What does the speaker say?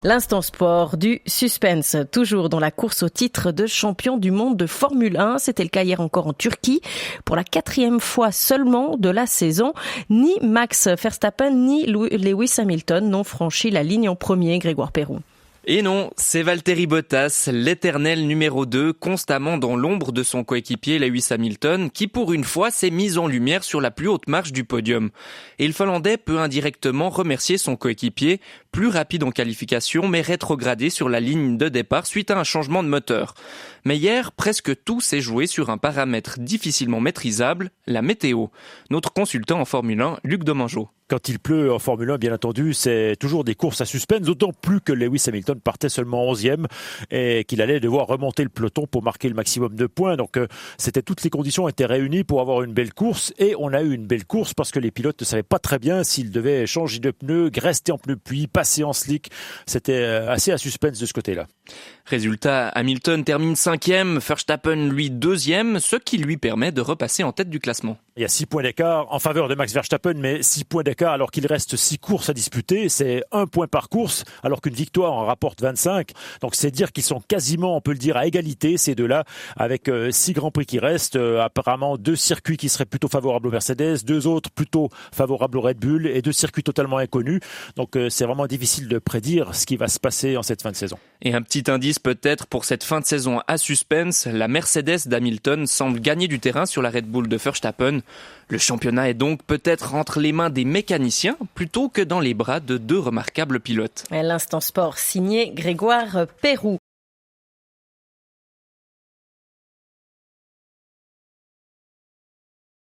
L'instant sport du suspense, toujours dans la course au titre de champion du monde de Formule 1. C'était le cas hier encore en Turquie. Pour la 4e fois seulement de la saison, ni Max Verstappen ni Lewis Hamilton n'ont franchi la ligne en premier, Grégoire Perroux. Et non, c'est Valtteri Bottas, l'éternel numéro 2, constamment dans l'ombre de son coéquipier Lewis Hamilton, qui pour une fois s'est mis en lumière sur la plus haute marche du podium. Et le Finlandais peut indirectement remercier son coéquipier, plus rapide en qualification, mais rétrogradé sur la ligne de départ suite à un changement de moteur. Mais hier, presque tout s'est joué sur un paramètre difficilement maîtrisable, la météo. Notre consultant en Formule 1, Luc Domingo. Quand il pleut en Formule 1, bien entendu, c'est toujours des courses à suspense, d'autant plus que Lewis Hamilton partait seulement 11e et qu'il allait devoir remonter le peloton pour marquer le maximum de points. Donc, toutes les conditions étaient réunies pour avoir une belle course, et on a eu une belle course parce que les pilotes ne savaient pas très bien s'ils devaient changer de pneus, rester en pneus pluie, passer en slick. C'était assez à suspense de ce côté-là. Résultat, Hamilton termine 5e, Verstappen lui 2e, ce qui lui permet de repasser en tête du classement. Il y a 6 points d'écart en faveur de Max Verstappen, mais 6 points d'écart alors qu'il reste 6 courses à disputer. C'est 1 point par course, alors qu'une victoire en rapporte 25. Donc c'est dire qu'ils sont quasiment, on peut le dire, à égalité, ces deux-là, avec 6 grands prix qui restent. Apparemment 2 circuits qui seraient plutôt favorables aux Mercedes, 2 autres plutôt favorables au Red Bull, et 2 circuits totalement inconnus. Donc c'est vraiment difficile de prédire ce qui va se passer en cette fin de saison. Et un petit indice peut-être pour cette fin de saison à suspense, la Mercedes d'Hamilton semble gagner du terrain sur la Red Bull de Verstappen. Le championnat est donc peut-être entre les mains des mécaniciens plutôt que dans les bras de 2 remarquables pilotes. L'instant sport signé Grégoire Perroux.